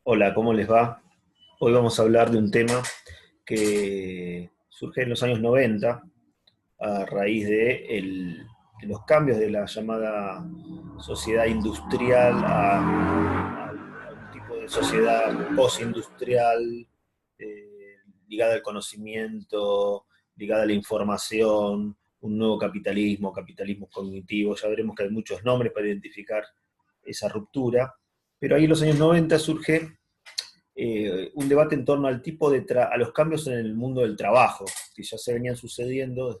Hola, ¿cómo les va? Hoy vamos a hablar de un tema que surge en los años 90 a raíz de los cambios de la llamada sociedad industrial a un tipo de sociedad postindustrial, ligada al conocimiento, ligada a la información, un nuevo capitalismo, capitalismo cognitivo. Ya veremos que hay muchos nombres para identificar esa ruptura, pero ahí en los años 90 surge un debate en torno al tipo a los cambios en el mundo del trabajo, que ya se venían sucediendo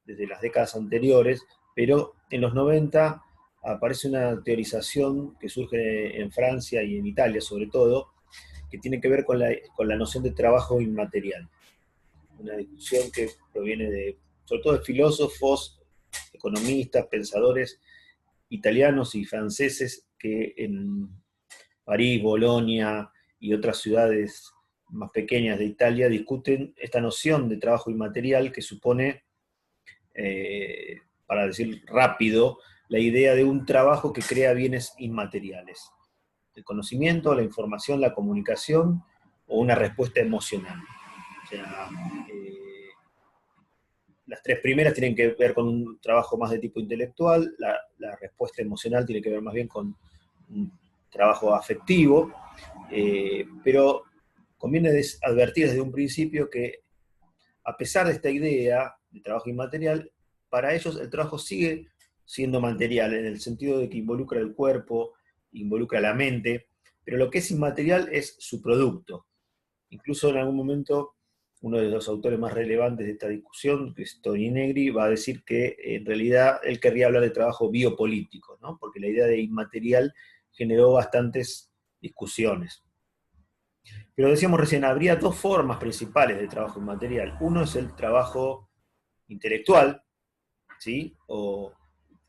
desde las décadas anteriores, pero en los 90 aparece una teorización que surge en Francia y en Italia sobre todo, que tiene que ver con la noción de trabajo inmaterial. Una discusión que proviene sobre todo de filósofos, economistas, pensadores italianos y franceses que en París, Bolonia y otras ciudades más pequeñas de Italia discuten esta noción de trabajo inmaterial que supone, para decir rápido, la idea de un trabajo que crea bienes inmateriales. El conocimiento, la información, la comunicación o una respuesta emocional. O sea, las tres primeras tienen que ver con un trabajo más de tipo intelectual, la respuesta emocional tiene que ver más bien con un trabajo afectivo, pero conviene advertir desde un principio que, a pesar de esta idea de trabajo inmaterial, para ellos el trabajo sigue siendo material, en el sentido de que involucra el cuerpo, involucra la mente, pero lo que es inmaterial es su producto. Incluso en algún momento, uno de los autores más relevantes de esta discusión, que es Toni Negri, va a decir que en realidad él querría hablar de trabajo biopolítico, ¿no? Porque la idea de inmaterial generó bastantes discusiones. Pero decíamos recién, habría dos formas principales de trabajo inmaterial. Uno es el trabajo intelectual, ¿sí? O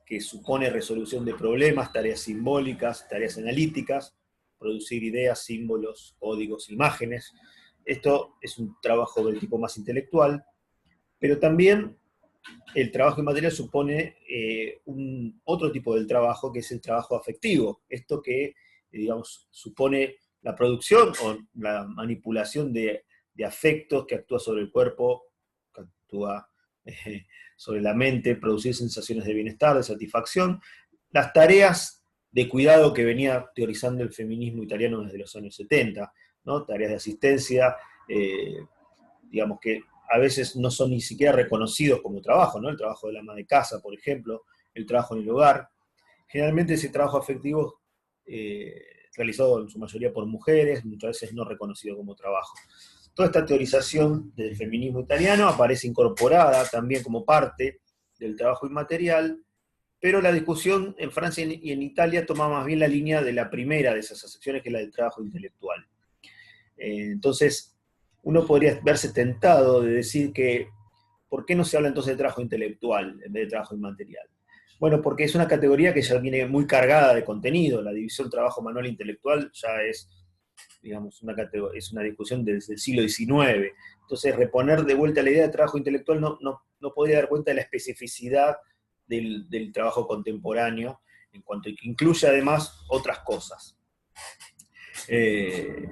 que supone resolución de problemas, tareas simbólicas, tareas analíticas, producir ideas, símbolos, códigos, imágenes. Esto es un trabajo del tipo más intelectual, pero también el trabajo inmaterial supone otro tipo del trabajo, que es el trabajo afectivo. Esto que, digamos, supone la producción o la manipulación de afectos que actúa sobre el cuerpo, que actúa sobre la mente, producir sensaciones de bienestar, de satisfacción. Las tareas de cuidado que venía teorizando el feminismo italiano desde los años 70, ¿no? Tareas de asistencia, digamos que a veces no son ni siquiera reconocidos como trabajo, ¿no? El trabajo de la ama de casa, por ejemplo, el trabajo en el hogar. Generalmente ese trabajo afectivo realizado en su mayoría por mujeres, muchas veces no reconocido como trabajo. Toda esta teorización del feminismo italiano aparece incorporada también como parte del trabajo inmaterial, pero la discusión en Francia y en Italia toma más bien la línea de la primera de esas acepciones, que es la del trabajo intelectual. Entonces, uno podría verse tentado de decir que, ¿por qué no se habla entonces de trabajo intelectual en vez de trabajo inmaterial? Bueno, porque es una categoría que ya viene muy cargada de contenido. La división trabajo manual e intelectual ya es, digamos, es una discusión desde el siglo XIX. Entonces, reponer de vuelta la idea de trabajo intelectual no podría dar cuenta de la especificidad del trabajo contemporáneo, en cuanto a que incluye además otras cosas. Eh,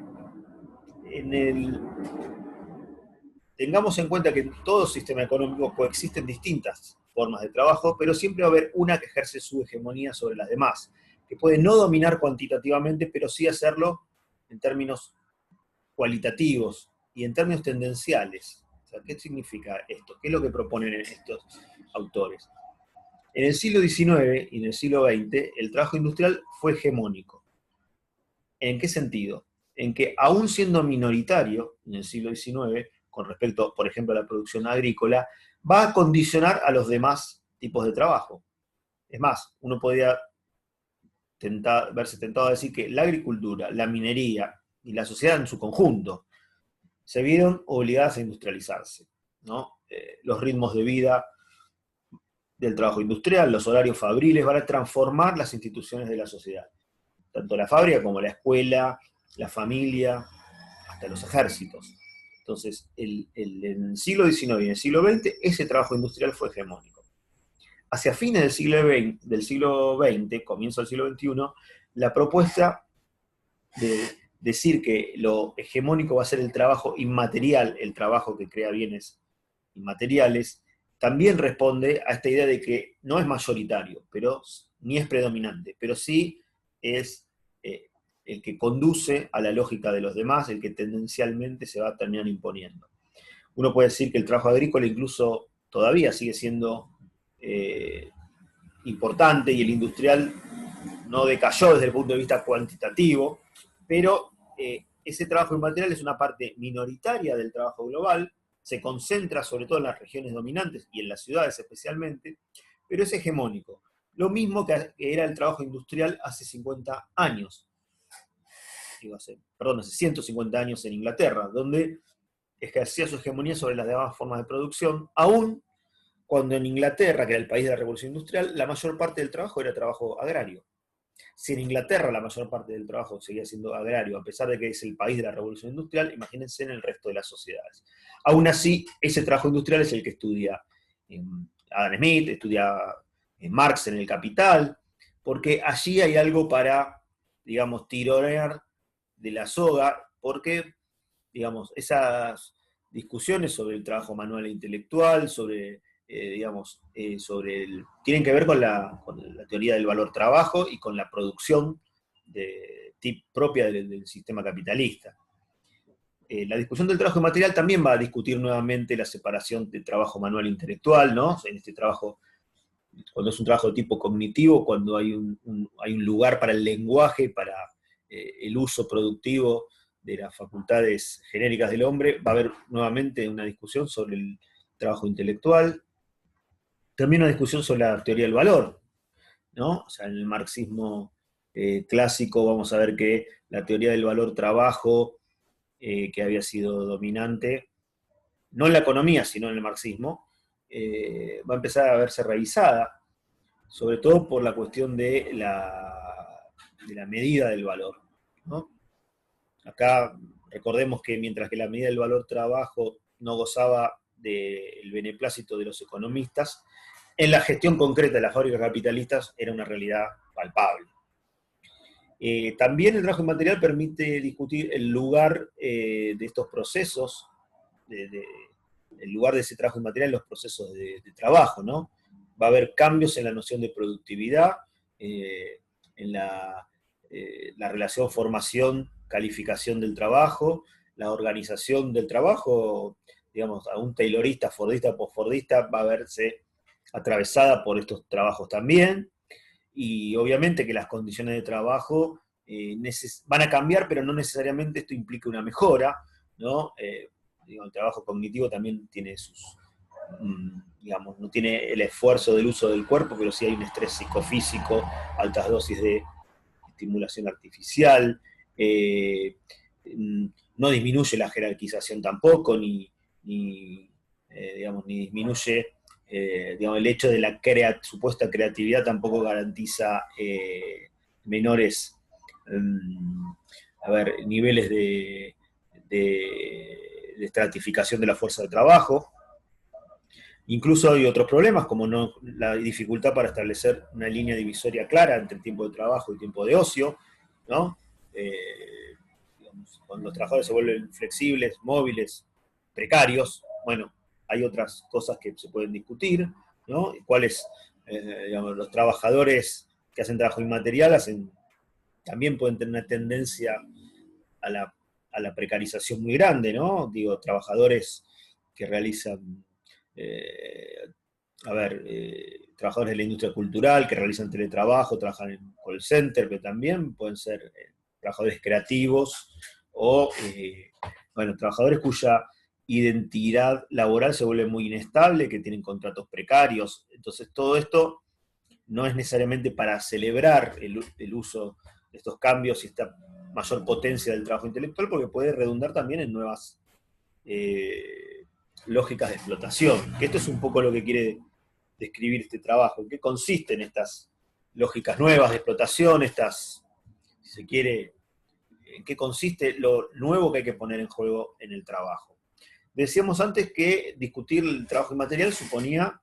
en el, Tengamos en cuenta que en todo sistema económico coexisten distintas formas de trabajo, pero siempre va a haber una que ejerce su hegemonía sobre las demás, que puede no dominar cuantitativamente, pero sí hacerlo en términos cualitativos y en términos tendenciales. O sea, ¿qué significa esto? ¿Qué es lo que proponen estos autores? En el siglo XIX y en el siglo XX, el trabajo industrial fue hegemónico. ¿En qué sentido? En que, aún siendo minoritario en el siglo XIX, con respecto, por ejemplo, a la producción agrícola, va a condicionar a los demás tipos de trabajo. Es más, uno podría verse tentado a decir que la agricultura, la minería y la sociedad en su conjunto se vieron obligadas a industrializarse, ¿no? Los ritmos de vida del trabajo industrial, los horarios fabriles, van a transformar las instituciones de la sociedad. Tanto la fábrica como la escuela, la familia, hasta los ejércitos. Entonces, en el siglo XIX y en el siglo XX, ese trabajo industrial fue hegemónico. Hacia fines del siglo XX, comienzo del siglo XXI, la propuesta de, decir que lo hegemónico va a ser el trabajo inmaterial, el trabajo que crea bienes inmateriales, también responde a esta idea de que no es mayoritario, pero ni es predominante, pero sí es el que conduce a la lógica de los demás, el que tendencialmente se va a terminar imponiendo. Uno puede decir que el trabajo agrícola incluso todavía sigue siendo importante y el industrial no decayó desde el punto de vista cuantitativo, pero ese trabajo inmaterial es una parte minoritaria del trabajo global, se concentra sobre todo en las regiones dominantes y en las ciudades especialmente, pero es hegemónico. Lo mismo que era el trabajo industrial hace 50 años, hace 150 años en Inglaterra, donde ejercía su hegemonía sobre las demás formas de producción, aún cuando en Inglaterra, que era el país de la Revolución Industrial, la mayor parte del trabajo era trabajo agrario. Si en Inglaterra la mayor parte del trabajo seguía siendo agrario, a pesar de que es el país de la Revolución Industrial, imagínense en el resto de las sociedades. Aún así, ese trabajo industrial es el que estudia Adam Smith, estudia Marx en El Capital, porque allí hay algo para, digamos, tironear de la soga, porque, digamos, esas discusiones sobre el trabajo manual e intelectual, sobre tienen que ver con la teoría del valor trabajo y con la producción propia del sistema capitalista. La discusión del trabajo inmaterial también va a discutir nuevamente la separación de trabajo manual e intelectual, ¿no? En este trabajo, cuando es un trabajo de tipo cognitivo, cuando hay un lugar para el lenguaje, para el uso productivo de las facultades genéricas del hombre, va a haber nuevamente una discusión sobre el trabajo intelectual. También una discusión sobre la teoría del valor, ¿no? O sea, en el marxismo clásico vamos a ver que la teoría del valor trabajo, que había sido dominante, no en la economía, sino en el marxismo, va a empezar a verse revisada, sobre todo por la cuestión de la medida del valor, ¿no? Acá recordemos que mientras que la medida del valor trabajo no gozaba del beneplácito de los economistas, en la gestión concreta de las fábricas capitalistas era una realidad palpable. También el trabajo inmaterial permite discutir el lugar de estos procesos, el lugar de ese trabajo inmaterial en los procesos de trabajo, ¿no? Va a haber cambios en la noción de productividad, en la relación formación-calificación del trabajo, la organización del trabajo, digamos, a un taylorista, fordista, postfordista, va a verse atravesada por estos trabajos también, y obviamente que las condiciones de trabajo van a cambiar, pero no necesariamente esto implica una mejora, ¿no? El trabajo cognitivo también tiene sus, digamos, no tiene el esfuerzo del uso del cuerpo, pero sí hay un estrés psicofísico, altas dosis de estimulación artificial, no disminuye la jerarquización tampoco, ni disminuye digamos, el hecho de la supuesta creatividad tampoco garantiza menores niveles de estratificación de la fuerza de trabajo. Incluso hay otros problemas, como la dificultad para establecer una línea divisoria clara entre tiempo de trabajo y tiempo de ocio, ¿no? Cuando los trabajadores se vuelven flexibles, móviles, precarios, bueno, hay otras cosas que se pueden discutir, ¿no? ¿Cuáles, los trabajadores que hacen trabajo inmaterial también pueden tener una tendencia a la precarización muy grande, ¿no? Digo, trabajadores que realizan, trabajadores de la industria cultural, que realizan teletrabajo, trabajan en call center, pero también pueden ser trabajadores creativos, o, trabajadores cuya identidad laboral se vuelve muy inestable, que tienen contratos precarios. Entonces, todo esto no es necesariamente para celebrar el uso de estos cambios y esta mayor potencia del trabajo intelectual, porque puede redundar también en nuevas lógicas de explotación, que esto es un poco lo que quiere describir este trabajo. ¿En qué consisten estas lógicas nuevas de explotación, si se quiere, en qué consiste lo nuevo que hay que poner en juego en el trabajo? Decíamos antes que discutir el trabajo inmaterial suponía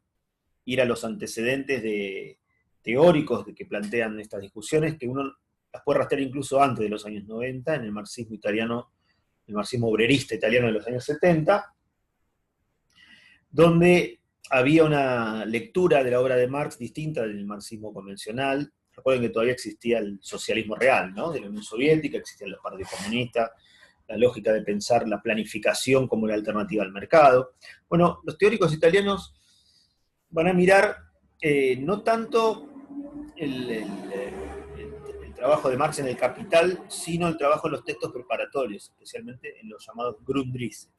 ir a los antecedentes teóricos que plantean estas discusiones, que uno las puede rastrear incluso antes de los años 90, en el marxismo italiano, el marxismo obrerista italiano de los años 70, donde había una lectura de la obra de Marx distinta del marxismo convencional. Recuerden que todavía existía el socialismo real, ¿no? De la Unión Soviética, existían los partidos comunistas, la lógica de pensar la planificación como la alternativa al mercado. Bueno, los teóricos italianos van a mirar no tanto el trabajo de Marx en el Capital, sino el trabajo en los textos preparatorios, especialmente en los llamados Grundrisse.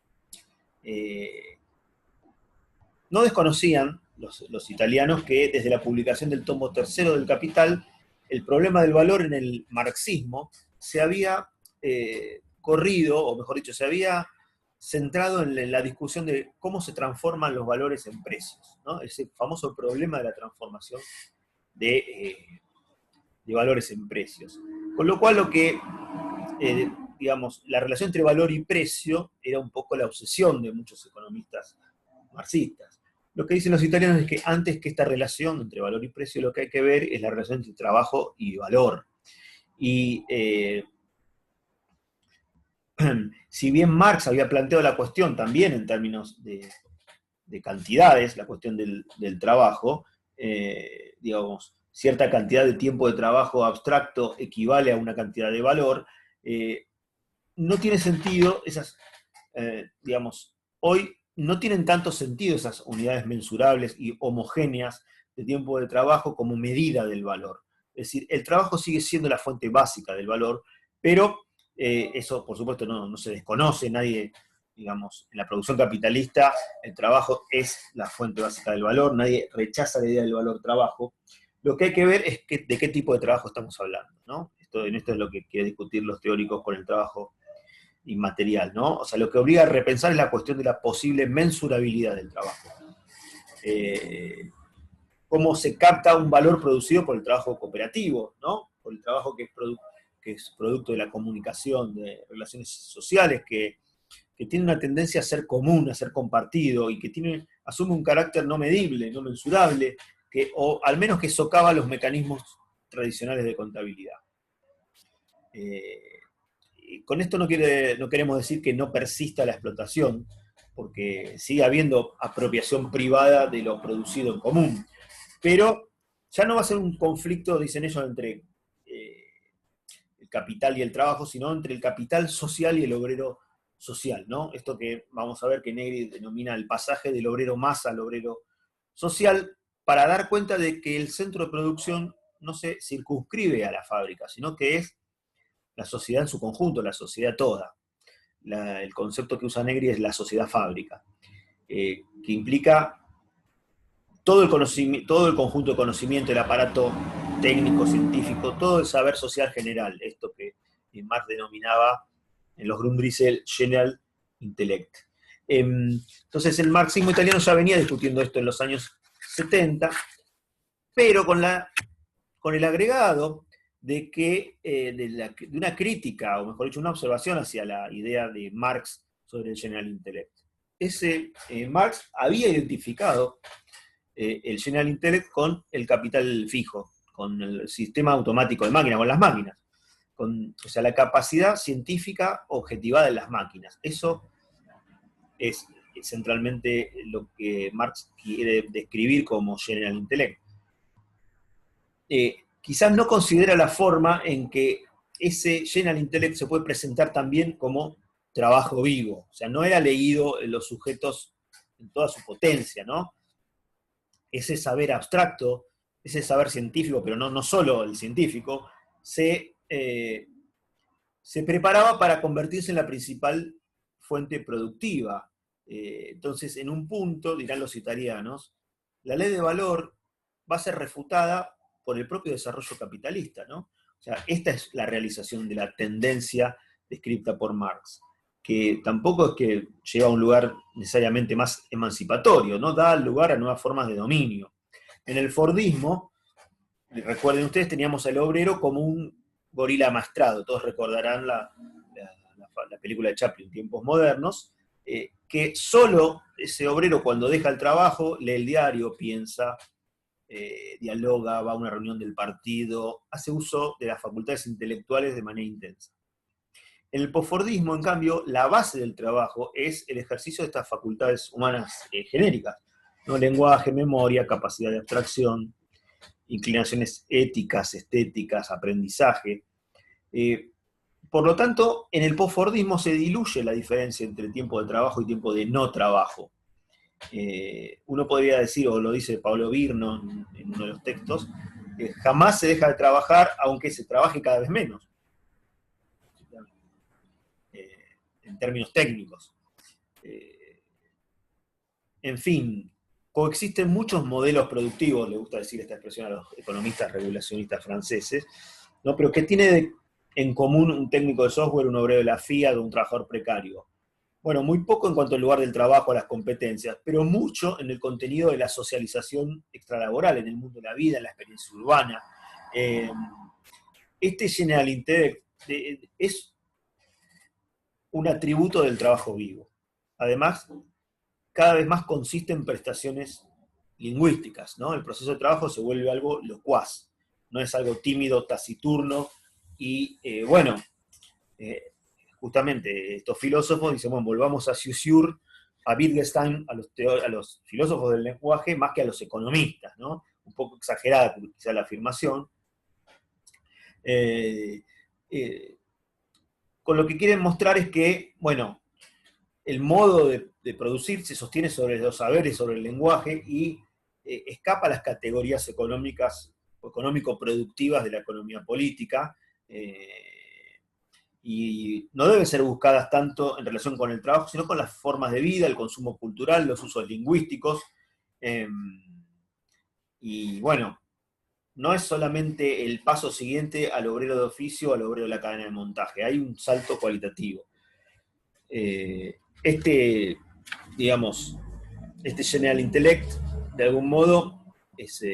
No desconocían los italianos que desde la publicación del tomo tercero del Capital, el problema del valor en el marxismo se había corrido, o mejor dicho, se había centrado en la discusión de cómo se transforman los valores en precios, ¿no? Ese famoso problema de la transformación de valores en precios. Con lo cual digamos, la relación entre valor y precio era un poco la obsesión de muchos economistas marxistas. Lo que dicen los italianos es que antes que esta relación entre valor y precio, lo que hay que ver es la relación entre trabajo y valor. Y si bien Marx había planteado la cuestión también en términos de cantidades, la cuestión del trabajo, digamos, cierta cantidad de tiempo de trabajo abstracto equivale a una cantidad de valor, no tiene sentido digamos, hoy no tienen tanto sentido esas unidades mensurables y homogéneas de tiempo de trabajo como medida del valor. Es decir, el trabajo sigue siendo la fuente básica del valor, pero eso, por supuesto, no se desconoce, nadie, digamos, en la producción capitalista, el trabajo es la fuente básica del valor, nadie rechaza la idea del valor trabajo. Lo que hay que ver es de qué tipo de trabajo estamos hablando, ¿no? En esto es lo que quieren discutir los teóricos con el trabajo inmaterial, ¿no? O sea, lo que obliga a repensar es la cuestión de la posible mensurabilidad del trabajo. Cómo se capta un valor producido por el trabajo cooperativo, ¿no? Por el trabajo que es producto de la comunicación, de relaciones sociales, que tiene una tendencia a ser común, a ser compartido, y que asume un carácter no medible, no mensurable, o al menos que socava los mecanismos tradicionales de contabilidad. Con esto no queremos decir que no persista la explotación, porque sigue habiendo apropiación privada de lo producido en común, pero ya no va a ser un conflicto, dicen ellos, entre el capital y el trabajo, sino entre el capital social y el obrero social, ¿no? Esto que vamos a ver que Negri denomina el pasaje del obrero masa al obrero social, para dar cuenta de que el centro de producción no se circunscribe a la fábrica, sino que es la sociedad en su conjunto, la sociedad toda. El concepto que usa Negri es la sociedad fábrica, que implica todo el conjunto de conocimiento, el aparato técnico, científico, todo el saber social general, esto que Marx denominaba en los Grundrisse el General Intellect. Entonces el marxismo italiano ya venía discutiendo esto en los años 70, pero con el agregado de que de una crítica, o mejor dicho, una observación hacia la idea de Marx sobre el General Intellect. Marx había identificado el General Intellect con el capital fijo, con el sistema automático de máquinas, con las máquinas, o sea, la capacidad científica objetivada de las máquinas. Eso es centralmente lo que Marx quiere describir como General Intellect. Quizás no considera la forma en que ese General Intellect se puede presentar también como trabajo vivo. O sea, no era leído en los sujetos en toda su potencia, ¿no? Ese saber abstracto, ese saber científico, pero no solo el científico, se preparaba para convertirse en la principal fuente productiva. Entonces, en un punto, dirán los italianos, la ley de valor va a ser refutada por el propio desarrollo capitalista, ¿no? O sea, esta es la realización de la tendencia descrita por Marx, que tampoco es que lleva a un lugar necesariamente más emancipatorio, ¿no? Da lugar a nuevas formas de dominio. En el Fordismo, recuerden ustedes, teníamos al obrero como un gorila amastrado, todos recordarán la película de Chaplin, Tiempos Modernos, que solo ese obrero cuando deja el trabajo lee el diario, piensa, dialoga, va a una reunión del partido, hace uso de las facultades intelectuales de manera intensa. En el posfordismo, en cambio, la base del trabajo es el ejercicio de estas facultades humanas genéricas, ¿no? Lenguaje, memoria, capacidad de abstracción, inclinaciones éticas, estéticas, aprendizaje. Por lo tanto, en el posfordismo se diluye la diferencia entre tiempo de trabajo y tiempo de no trabajo. Uno podría decir, o lo dice Pablo Virno en uno de los textos, que jamás se deja de trabajar aunque se trabaje cada vez menos, en términos técnicos. En fin, coexisten muchos modelos productivos, le gusta decir esta expresión a los economistas regulacionistas franceses, ¿no? Pero ¿qué tiene en común un técnico de software, un obrero de la FIAT o un trabajador precario? Bueno, muy poco en cuanto al lugar del trabajo, a las competencias, pero mucho en el contenido de la socialización extralaboral, en el mundo de la vida, en la experiencia urbana. Este General Intellect es un atributo del trabajo vivo. Además, cada vez más consiste en prestaciones lingüísticas, ¿no? El proceso de trabajo se vuelve algo locuaz, no es algo tímido, taciturno, y justamente estos filósofos dicen, bueno, volvamos a Saussure, a Wittgenstein, a los filósofos del lenguaje, más que a los economistas, ¿no? Un poco exagerada quizá la afirmación. Con lo que quieren mostrar es que, bueno, el modo de producir se sostiene sobre los saberes, sobre el lenguaje, y escapa a las categorías económicas o económico-productivas de la economía política, y no deben ser buscadas tanto en relación con el trabajo, sino con las formas de vida, el consumo cultural, los usos lingüísticos. Y bueno, no es solamente el paso siguiente al obrero de oficio, al obrero de la cadena de montaje, hay un salto cualitativo. Digamos, este General Intellect, de algún modo, es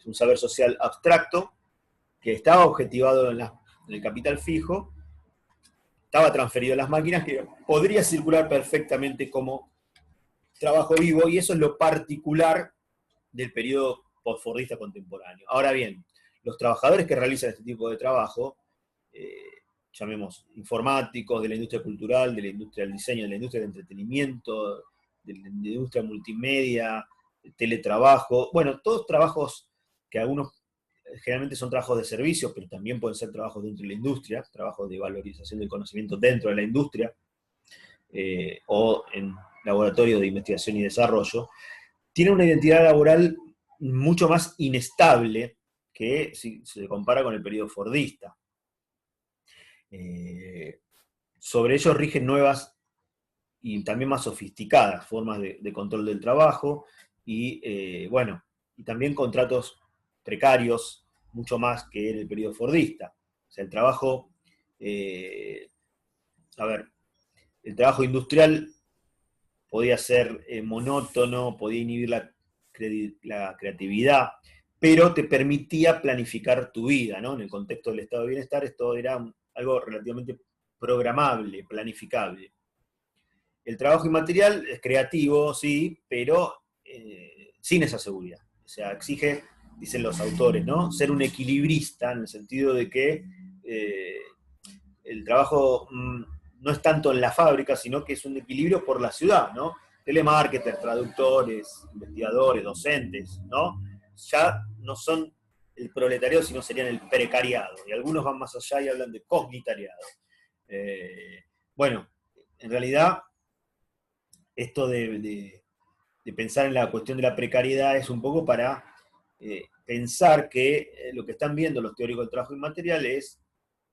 un saber social abstracto que estaba objetivado en el capital fijo, estaba transferido a las máquinas, que podría circular perfectamente como trabajo vivo, y eso es lo particular del periodo postfordista contemporáneo. Ahora bien, los trabajadores que realizan este tipo de trabajo, llamemos informáticos, de la industria cultural, de la industria del diseño, de la industria del entretenimiento, de la industria multimedia, teletrabajo, bueno, todos trabajos que algunos generalmente son trabajos de servicios, pero también pueden ser trabajos dentro de la industria, trabajos de valorización del conocimiento dentro de la industria, o en laboratorios de investigación y desarrollo, tienen una identidad laboral mucho más inestable que si se compara con el periodo fordista. Sobre ellos rigen nuevas y también más sofisticadas formas de control del trabajo, y y también contratos precarios, mucho más que en el periodo fordista. O sea, el trabajo industrial podía ser monótono, podía inhibir la creatividad, pero te permitía planificar tu vida, ¿no? En el contexto del estado de bienestar, esto era algo relativamente programable, planificable. El trabajo inmaterial es creativo, sí, pero sin esa seguridad. O sea, exige, dicen los autores, ¿no? Ser un equilibrista, en el sentido de que el trabajo no es tanto en la fábrica, sino que es un equilibrio por la ciudad, ¿no? Telemarketers, traductores, investigadores, docentes, ¿no? Ya no son el proletariado, sino serían el precariado. Y algunos van más allá y hablan de cognitariado. En realidad, esto de pensar en la cuestión de la precariedad es un poco para pensar que lo que están viendo los teóricos del trabajo inmaterial es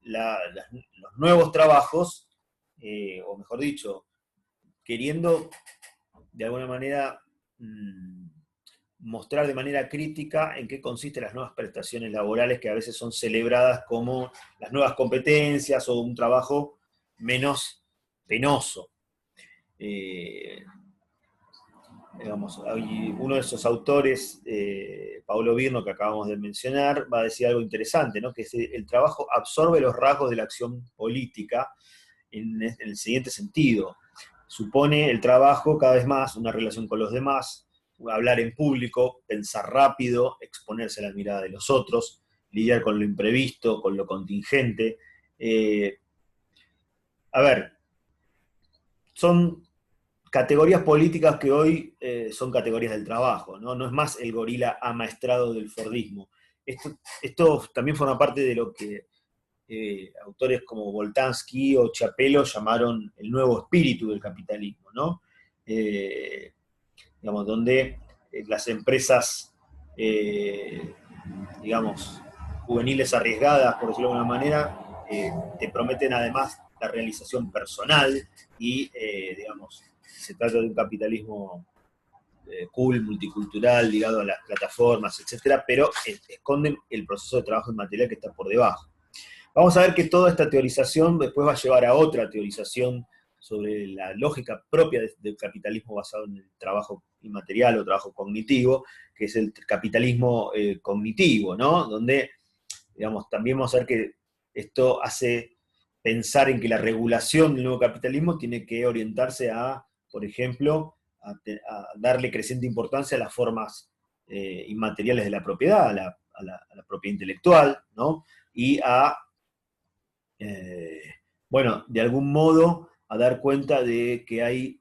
los nuevos trabajos, o mejor dicho, queriendo de alguna manera mostrar de manera crítica en qué consisten las nuevas prestaciones laborales, que a veces son celebradas como las nuevas competencias o un trabajo menos penoso. Uno de esos autores, Pablo Virno, que acabamos de mencionar, va a decir algo interesante, ¿no? Que el trabajo absorbe los rasgos de la acción política en el siguiente sentido. Supone el trabajo cada vez más una relación con los demás, hablar en público, pensar rápido, exponerse a la mirada de los otros, lidiar con lo imprevisto, con lo contingente. A ver, son categorías políticas que hoy son categorías del trabajo, ¿no? No es más el gorila amaestrado del Fordismo. Esto también forma parte de lo que autores como Boltanski o Chapelo llamaron el nuevo espíritu del capitalismo, ¿no? Digamos, donde las empresas, digamos, juveniles arriesgadas, por decirlo de alguna manera, te prometen además la realización personal y, digamos, se trata de un capitalismo cool, multicultural, ligado a las plataformas, etcétera, pero esconden el proceso de trabajo inmaterial que está por debajo. Vamos a ver que toda esta teorización después va a llevar a otra teorización sobre la lógica propia del capitalismo basado en el trabajo inmaterial o trabajo cognitivo, que es el capitalismo cognitivo, ¿no? Donde, digamos, también vamos a ver que esto hace pensar en que la regulación del nuevo capitalismo tiene que orientarse a, por ejemplo, a darle creciente importancia a las formas inmateriales de la propiedad, a la propiedad intelectual, ¿no? Y a, bueno, de algún modo, a dar cuenta de que hay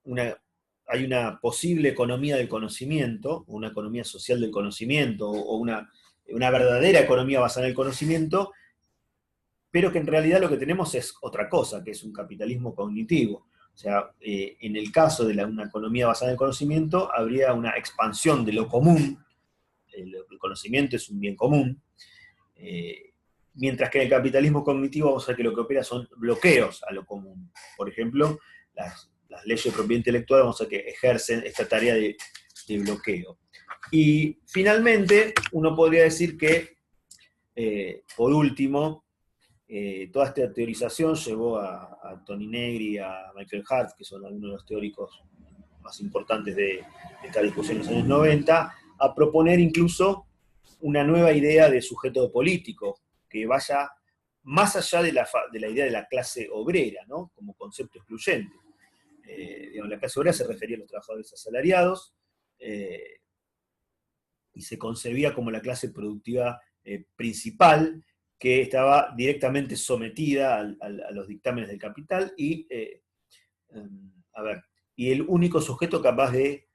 una posible economía del conocimiento, una economía social del conocimiento, o una verdadera economía basada en el conocimiento, pero que en realidad lo que tenemos es otra cosa, que es un capitalismo cognitivo. O sea, en el caso de una economía basada en el conocimiento, habría una expansión de lo común, el conocimiento es un bien común, mientras que en el capitalismo cognitivo vamos a ver que lo que opera son bloqueos a lo común. Por ejemplo, las leyes de propiedad intelectual vamos a ver que ejercen esta tarea de bloqueo. Y finalmente, uno podría decir que, por último, toda esta teorización llevó a Tony Negri y a Michael Hart, que son algunos de los teóricos más importantes de esta discusión en los años 90, a proponer incluso una nueva idea de sujeto político, que vaya más allá de la idea de la clase obrera, ¿no? Como concepto excluyente. Digamos, la clase obrera se refería a los trabajadores asalariados y se concebía como la clase productiva principal, que estaba directamente sometida a los dictámenes del capital y, a ver, y el único sujeto capaz de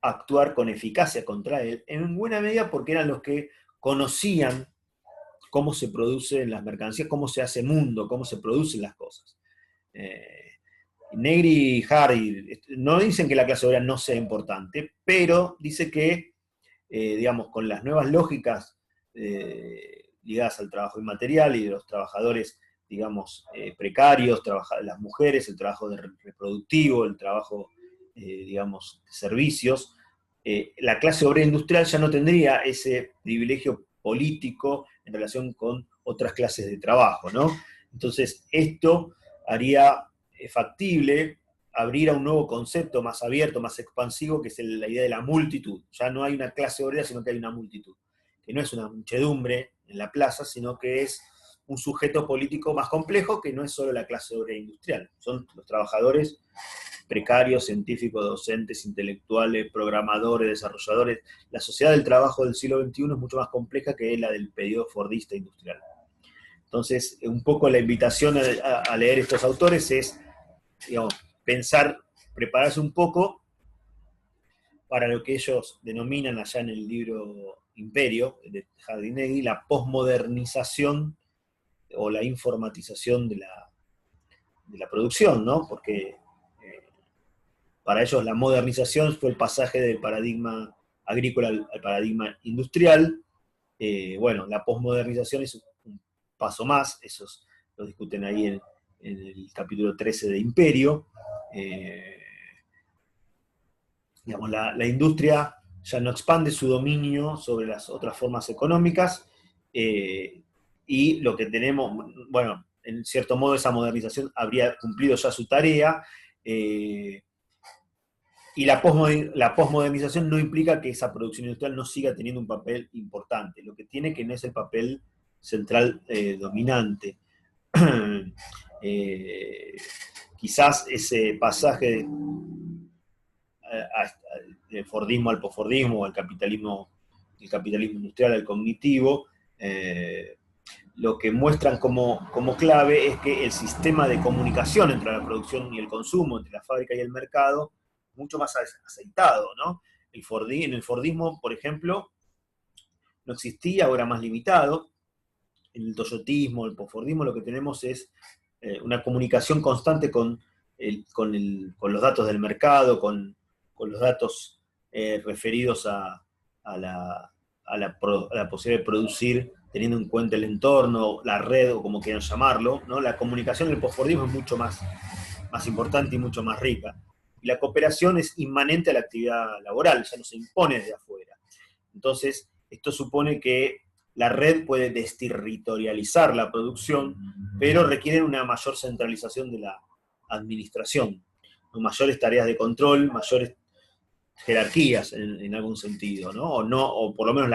actuar con eficacia contra él, en buena medida porque eran los que conocían cómo se producen las mercancías, cómo se hace mundo, cómo se producen las cosas. Negri y Hardy no dicen que la clase obrera no sea importante, pero dice que, digamos, con las nuevas lógicas ligadas al trabajo inmaterial y de los trabajadores, digamos, precarios, las mujeres, el trabajo reproductivo, el trabajo, digamos, de servicios, la clase obrera industrial ya no tendría ese privilegio político en relación con otras clases de trabajo, ¿no? Entonces, esto haría factible abrir a un nuevo concepto más abierto, más expansivo, que es la idea de la multitud. Ya no hay una clase obrera, sino que hay una multitud, que no es una muchedumbre en la plaza, sino que es un sujeto político más complejo, que no es solo la clase obrera industrial, son los trabajadores precarios, científicos, docentes, intelectuales, programadores, desarrolladores. La sociedad del trabajo del siglo XXI es mucho más compleja que la del periodo fordista industrial. Entonces, un poco la invitación a leer estos autores es, digamos, pensar, prepararse un poco para lo que ellos denominan allá en el libro Imperio, de Jardinelli, la posmodernización o la informatización de la producción, ¿no? Porque para ellos la modernización fue el pasaje del paradigma agrícola al paradigma industrial. Bueno, la posmodernización es un paso más, esos lo discuten ahí en el capítulo 13 de Imperio. Digamos, la industria ya no expande su dominio sobre las otras formas económicas, y lo que tenemos, bueno, en cierto modo esa modernización habría cumplido ya su tarea, y la posmodernización no implica que esa producción industrial no siga teniendo un papel importante, lo que tiene que no es el papel central dominante. Quizás ese pasaje del Fordismo al posfordismo, al capitalismo, el capitalismo industrial al cognitivo, lo que muestran como clave es que el sistema de comunicación entre la producción y el consumo, entre la fábrica y el mercado, es mucho más aceitado, ¿no? En el Fordismo, por ejemplo, no existía, ahora más limitado. En el toyotismo, el posfordismo, lo que tenemos es una comunicación constante con los datos del mercado, con los datos referidos a la posibilidad de producir teniendo en cuenta el entorno, la red o como quieran llamarlo, ¿no? La comunicación del posfordismo es mucho más importante y mucho más rica. Y la cooperación es inmanente a la actividad laboral, ya no se impone desde afuera. Entonces, esto supone que la red puede desterritorializar la producción, pero requiere una mayor centralización de la administración, ¿no? Mayores tareas de control, mayores jerarquías en algún sentido, ¿no? O por lo menos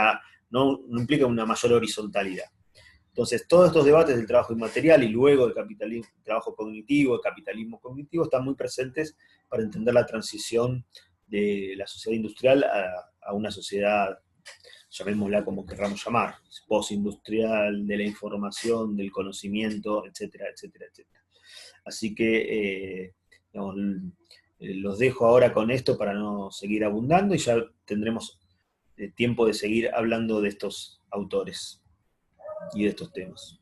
no implica una mayor horizontalidad. Entonces, todos estos debates del trabajo inmaterial y luego del capitalismo, trabajo cognitivo, el capitalismo cognitivo, están muy presentes para entender la transición de la sociedad industrial a una sociedad, llamémosla como querramos llamar, postindustrial, de la información, del conocimiento, etcétera, etcétera, etcétera. Así que, digamos, los dejo ahora con esto para no seguir abundando y ya tendremos tiempo de seguir hablando de estos autores y de estos temas.